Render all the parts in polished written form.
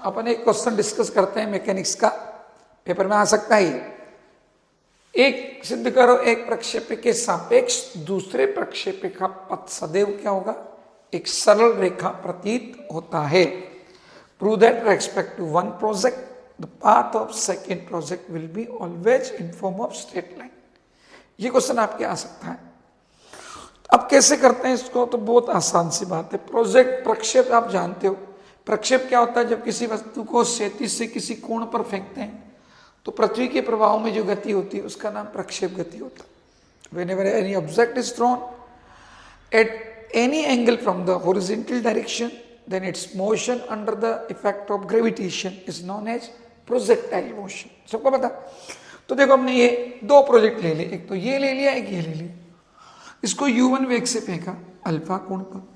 अपन एक question discuss करते हैं मैकेनिक्स का, पेपर में आ सकता है। एक सिद्ध करो एक प्रक्षेपी के सापेक्ष दूसरे प्रक्षेपी का पथ सदैव क्या होगा, एक सरल रेखा प्रतीत होता है। Prove that respect to one project the path of second project will be always in form of straight line. ये क्वेश्चन आपके आ सकता है। अब कैसे करते हैं इसको, तो बहुत आसान सी बात है। प्रोजेक्ट प्रक्षेप आप जानते हो, प्रक्षेप क्या होता है, जब किसी वस्तु को क्षैतिज से किसी कोण पर फेंकते हैं तो पृथ्वी के प्रभाव में जो गति होती है उसका नाम प्रक्षेप गति होता है। Whenever any object is thrown at any angle from the horizontal direction, then its motion under the effect of gravitation is known as projectile motion। सबको पता। तो देखो हमने ये दो प्रोजेक्ट ले लिए, एक तो ये ले लिया, एक ये ले लिया। इसको u1 वेग से फेंका अल्फा कोण पर,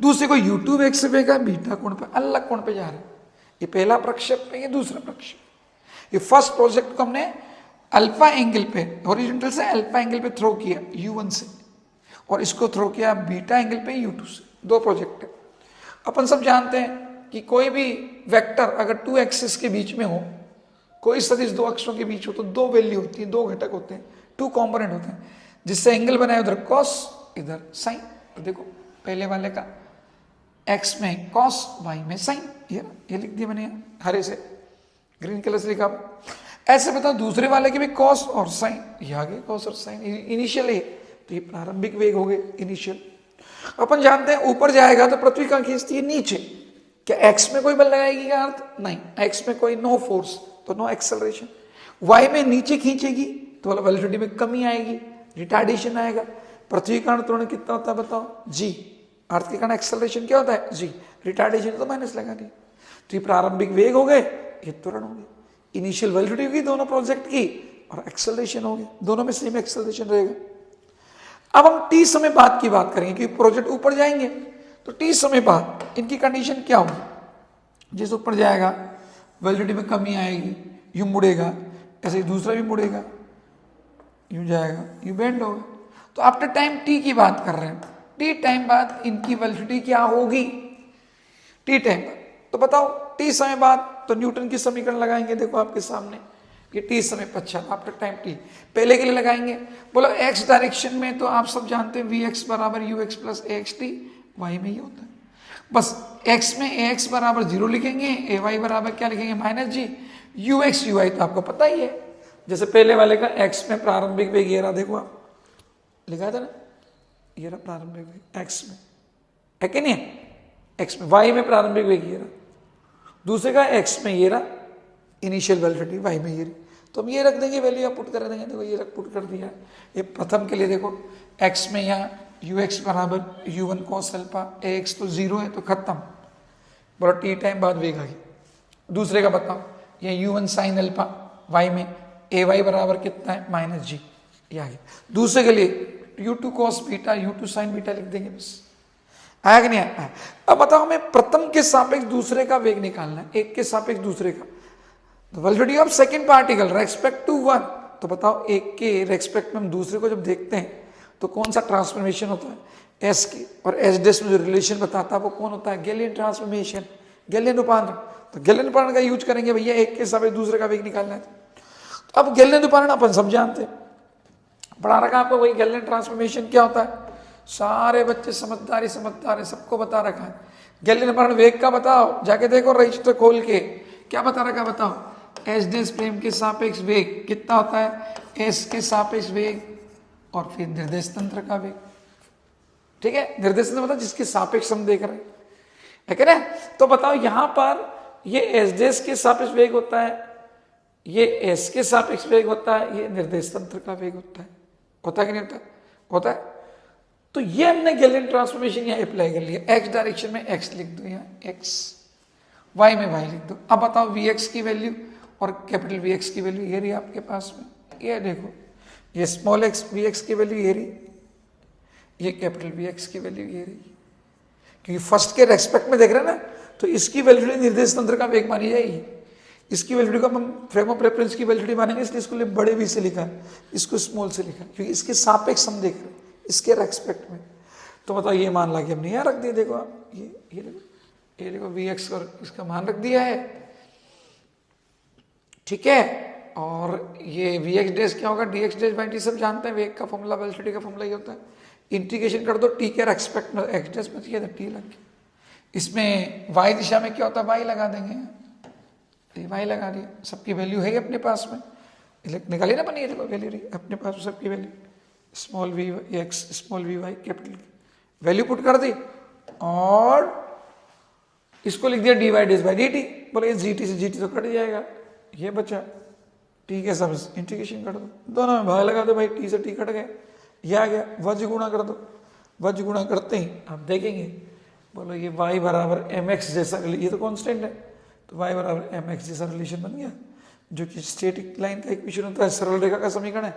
दूसरे को u2 वेग से फेंका बीटा कोण पर, अलग कोण पे जा रहे हैं। ये पहला प्रक्षेप है, ये दूसरा प्रक्षेप। ये फर्स्ट प्रोजेक्ट को हमने अल्फा एंगल पे, हॉरिजॉन्टल से अल्फा एंगल पे थ्रो किया u1 से, और इसको थ्रो किया बीटा एंगल पे u2 से। दो प्रोजेक्ट है। अपन सब जानते हैं कि कोई भी वेक्टर अगर टू एक्सिस के बीच में हो, कोई सदिश दो अक्षों के बीच हो, तो दो वैल्यू होती है, दो घटक होते हैं, टू कॉम्पोनेंट होते हैं, जिससे एंगल बनाए उधर कॉस इधर साइन। तो देखो पहले वाले का x में cos, y में sin, ये लिख दिया मैंने हरे से, ग्रीन कलर से लिखा। ऐसे बताओ दूसरे वाले के भी cos और sin, ये आगे cos और sin इनिशियल है, तो ये प्रारंभिक वेग हो गए इनिशियल। अपन जानते हैं ऊपर जाएगा तो पृथ्वी कहाँ खींचती है, नीचे। क्या x में कोई बल लगाएगी का अर्थ, नहीं, x में कोई नो फोर्स, तो नो एक्सेलरेशन। y में नीचे खींचेगी तो वेलोसिटी में कमी आएगी, रिटार्डेशन आएगा। पृथ्वी का त्वरण कितना होता है बताओ, g। अर्थ के कारण एक्सेलरेशन क्या होता है, g। रिटार्डेशन तो माइनस लगा दी। तो ये प्रारंभिक वेग हो गए, ये त्वरण हो गए। इनिशियल वेलोसिटी होगी दोनों प्रोजेक्ट की, और एक्सेलरेशन हो गए, दोनों में सेम एक्सेलरेशन रहेगा। अब हम t समय बाद की बात करेंगे, क्योंकि प्रोजेक्ट ऊपर जाएंगे तो t समय बाद इनकी कंडीशन क्या होगी। जिस ऊपर जाएगा वेलोसिटी में कमी आएगी, यूं मुड़ेगा, ऐसे दूसरा भी मुड़ेगा, यूं जाएगा, यूं बेंड होगा। तो आफ्टर टाइम t की बात कर रहे हैं, टी टाइम बाद इनकी वेलोसिटी क्या होगी, टी टाइम बाद। तो बताओ टी समय बाद, तो न्यूटन की समीकरण लगाएंगे, देखो आपके सामने ये टी समय पश्चात आफ्टर टाइम टी। पहले के लिए लगाएंगे, बोलो एक्स डायरेक्शन में तो आप सब जानते हैं वी एक्स बराबर u x plus a x t, y में ही होता है। बस एक्स में ए एक्स बराबर 0 लिखेंगे, ए वाई बराबर क्या लिखेंगे minus g, u x u y तो आपको पता ही है। जैसे पहले वाले का एक्स में प्रारंभिक वेग ये रहा, देखो आप लिखा था ना, ये रहा प्रारंभिक वेग एक्स में, है कि नहीं है, एक्स में। वाई में प्रारंभिक वेग ये रहा, दूसरे का एक्स में ये रहा इनिशियल वेलोसिटी, वाई में ये रही। तो हम ये रख देंगे, वैल्यू आप पुट कर देंगे, देखो ये रख पुट कर दिया। ये प्रथम के लिए देखो एक्स में यहाँ यू एक्स बराबर u1 cos अल्फा, ए एक्स तो 0 है तो खत्म, बोलो टी टाइम बाद वेग आ गया। दूसरे का बताओ, ये u1 sin अल्फा, वाई में ए वाई बराबर कितना है माइनस जी, ये आ गया। दूसरे के लिए u2 cos beta, u2 sin beta लिख देंगे, बस आया कि नहीं आया। अब बताओ हमें प्रथम के सापेक्ष दूसरे का वेग निकालना है, एक के सापेक्ष दूसरे का। तो velocity of second particle respect to one, तो बताओ एक के रेस्पेक्ट में हम दूसरे को जब देखते हैं तो कौन सा ट्रांसफॉर्मेशन होता है, एस की। और एस डेस में जो रिलेशन बताता है वो कौन होता है, गैलियन ट्रांसफॉर्मेशन, गैलियन रूपांतरण। तो गैलियन रूपांतरण का यूज करेंगे भैया, एक के सापेक्ष दूसरे का वेग निकालना है। तो अब गैलियन रूपांतरण अपन सब जानते हैं, पढ़ा रखा आपको वही गैलियन ट्रांसफॉर्मेशन क्या होता है, सारे बच्चे समझदार है, सबको बता रखा है। गैलियन रूपांतरण वेग का बताओ, जाके देखो रजिस्टर खोल के, क्या बता रखा है बताओ, एस डेस प्रेम के सापेक्ष वेग कितना होता है, एस के सापेक्ष वेग और फिर निर्देश तंत्र का वेग। ठीक है, निर्देश तंत्र मतलब जिसके सापेक्ष हम देख रहे हैं, है ना। तो बताओ यहां पर ये एस डेस के सापेक्ष वेग होता है, ये एस के सापेक्ष वेग होता है, ये निर्देश तंत्र का वेग होता है कि नहीं होता, होता है। तो ये हमने गैलियन ट्रांसफॉर्मेशन यहाँ अप्लाई कर लिया, एक्स डायरेक्शन में एक्स लिख दो, यहाँ एक्स, वाई में वाई लिख दो। अब बताओ वी एक्स की वैल्यू और कैपिटल वी एक्स की वैल्यू ये रही आपके पास में, ये देखो ये स्मॉल एक्स वी एक्स की वैल्यू ये रही, ये कैपिटल वी एक्स की वैल्यू ये रही। क्योंकि फर्स्ट के रेस्पेक्ट में देख रहे हैं ना, तो इसकी वैल्यू निर्देश तंत्र का वेग मानी जाएगी, इसकी वैल्यू को हम फ्रेम ऑफ रेफरेंस की वैल्यू मानेंगे, इसलिए इसको बड़े वी से लिखा, इसको स्मॉल से लिखा, क्योंकि इसके सापेक्ष हम देख रहे हैं, इसके रेस्पेक्ट में। तो बताओ ये मान ला के हमने यहाँ रख दिया, देखो आप ये देखो ये देखो वी एक्स और इसका मान रख दिया है, ठीक है। और ये वी एक्स डेज क्या होगा, D x days by T सब जानते हैं, वेग का फॉर्मूला वेलोसिटी का फॉर्मूला ये होता है। इंटीग्रेशन कर दो टी के रेस्पेक्ट में, एक्स डेज में किया था टी लग गया। इसमें वाई दिशा में क्या होता है, वाई लगा देंगे, ये वाई लगा दिया, सबकी वैल्यू है अपने पास में, निकाली ना बनी देखो वैल्यू रही अपने पास सबकी value, small v x small v y capital value put कर दी और इसको लिख दिया डी वाई डेज बाई डी टी। बोले जी टी से जी टी तो कट जाएगा, ये बचा टी के सब इंटीग्रेशन कर दो, दोनों में भाग लगा दो भाई, टी से टी कट गए, ये आ गया, वज गुणा कर दो, वज गुणा करते ही आप देखेंगे, बोलो ये y बराबर एम एक्स जैसा, ये तो कांस्टेंट है, तो y बराबर एम एक्स जैसा रिलेशन बन गया, जो कि स्टैटिक लाइन का इक्वेशन होता है, सरल रेखा का समीकरण है।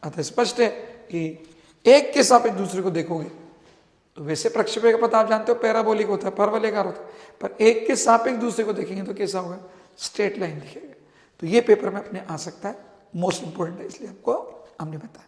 अतः स्पष्ट है कि एक के सापेक्ष दूसरे को देखोगे तो वैसे प्रक्षेपण का पता आप जानते हो पैराबोलिक होता है, परवलयाकार होता है, पर एक के सापेक्ष दूसरे को देखेंगे तो कैसा होगा, स्ट्रेट लाइन दिखेगा। तो ये पेपर में अपने आ सकता है, मोस्ट इंपोर्टेंट है, इसलिए आपको हमने बताया।